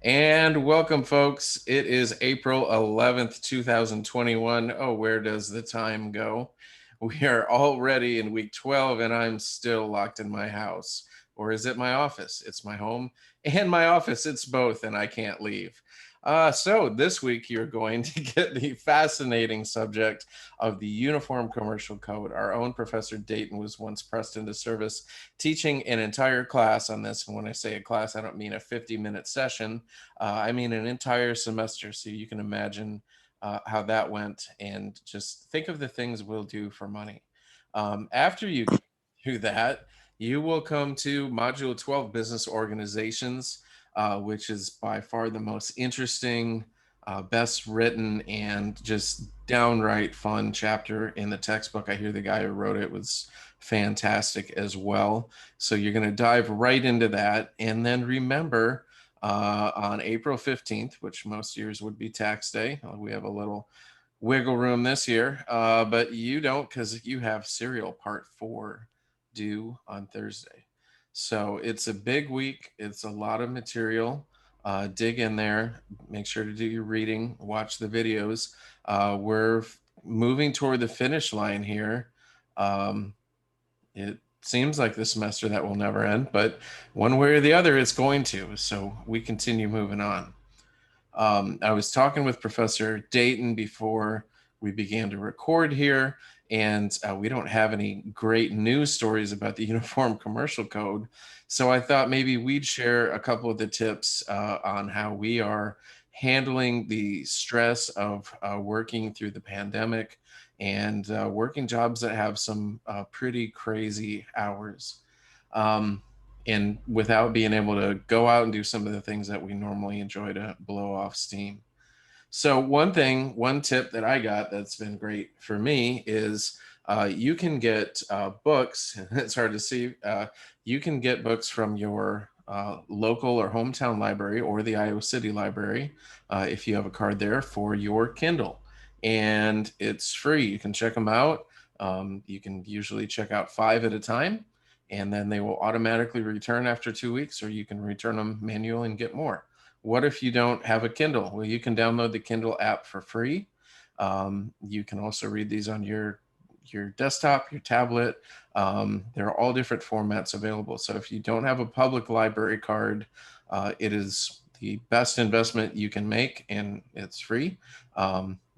And welcome, folks. It is April 11th, 2021. Oh, where does the time go? We are already in week 12, and I'm still locked in my house. Or is it my office? It's my home and my office. It's both, and I can't leave. So, this week, you're going to get the fascinating subject of the Uniform Commercial Code. Our own Professor Dayton was once pressed into service teaching an entire class on this. And when I say a class, I don't mean a 50-minute session. I mean, an entire semester. So you can imagine how that went and just think of the things we'll do for money. After you do that, you will come to Module 12 Business Organizations, which is by far the most interesting, best written, and just downright fun chapter in the textbook. I hear the guy who wrote it was fantastic as well. So you're going to dive right into that. And then remember, on April 15th, which most years would be tax day. We have a little wiggle room this year, but you don't because you have Serial Part 4 due on Thursday. So it's a big week. It's a lot of material. Dig in there. Make sure to do your reading. Watch the videos. We're moving toward the finish line here. It seems like the semester that will never end, but one way or the other, it's going to. So we continue moving on. I was talking with Professor Dayton before we began to record here, and we don't have any great news stories about the Uniform Commercial Code. So I thought maybe we'd share a couple of the tips on how we are handling the stress of working through the pandemic and working jobs that have some pretty crazy hours. Um, and without being able to go out and do some of the things that we normally enjoy to blow off steam. So, one tip that I got that's been great for me is you can get books. It's hard to see. You can get books from your local or hometown library or the Iowa City Library if you have a card there for your Kindle. And it's free. You can check them out. You can usually check out 5 at a time, and then they will automatically return after 2 weeks, or you can return them manually and get more. What if you don't have a Kindle? Well, you can download the Kindle app for free. You can also read these on your desktop, your tablet. There are all different formats available. So if you don't have a public library card, it is the best investment you can make, and it's free.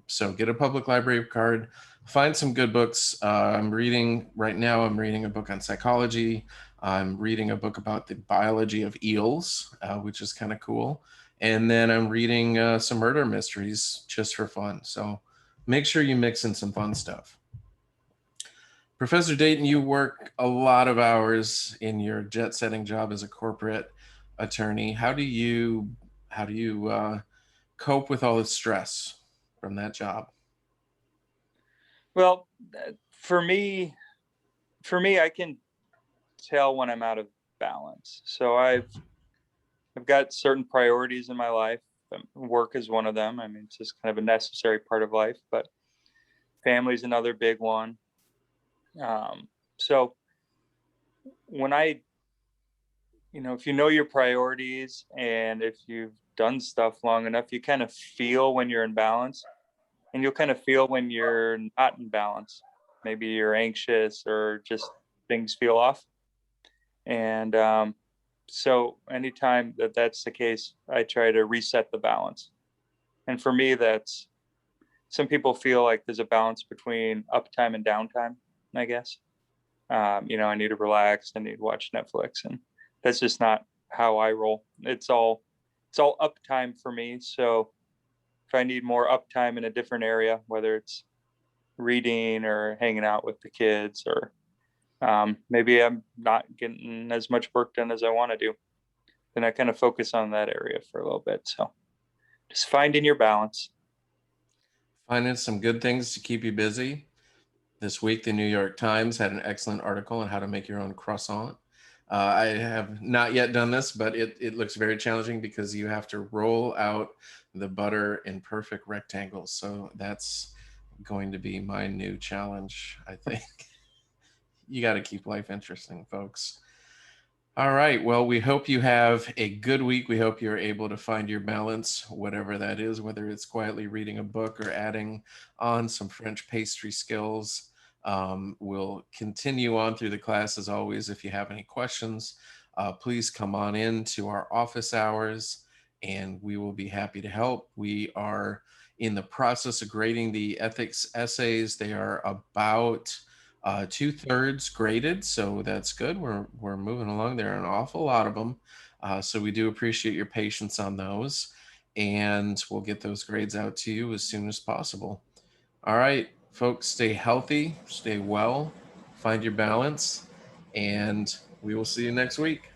So get a public library card. Find some good books. I'm reading right now. I'm reading a book on psychology. I'm reading a book about the biology of eels, which is kind of cool. And then I'm reading some murder mysteries just for fun. So make sure you mix in some fun stuff. Professor Dayton, you work a lot of hours in your jet setting job as a corporate attorney. How do you cope with all the stress from that job? Well, for me, I can tell when I'm out of balance. So I've got certain priorities in my life. Work is one of them. I mean, it's just kind of a necessary part of life, but family is another big one. So when if you know your priorities and if you've done stuff long enough, you kind of feel when you're in balance, and you'll kind of feel when you're not in balance. Maybe you're anxious or just things feel off. And so anytime that's the case, I try to reset the balance. And for me, that's some people feel like there's a balance between uptime and downtime, I guess. I need to relax, I need to watch Netflix, and that's just not how I roll. It's all uptime for me. So if I need more uptime in a different area, whether it's reading or hanging out with the kids, or maybe I'm not getting as much work done as I want to do, then I kind of focus on that area for a little bit. So just finding your balance. Finding some good things to keep you busy. This week, the New York Times had an excellent article on how to make your own croissant. I have not yet done this, but it looks very challenging because you have to roll out the butter in perfect rectangles. So that's going to be my new challenge, I think. You got to keep life interesting, folks. All right. Well, we hope you have a good week. We hope you're able to find your balance, whatever that is, whether it's quietly reading a book or adding on some French pastry skills. We'll continue on through the class as always. If you have any questions, please come on in to our office hours and we will be happy to help. We are in the process of grading the ethics essays. They are about 2/3 graded, so that's good. We're moving along. There are an awful lot of them, so we do appreciate your patience on those, and we'll get those grades out to you as soon as possible. All right, folks, stay healthy, stay well, find your balance, and we will see you next week.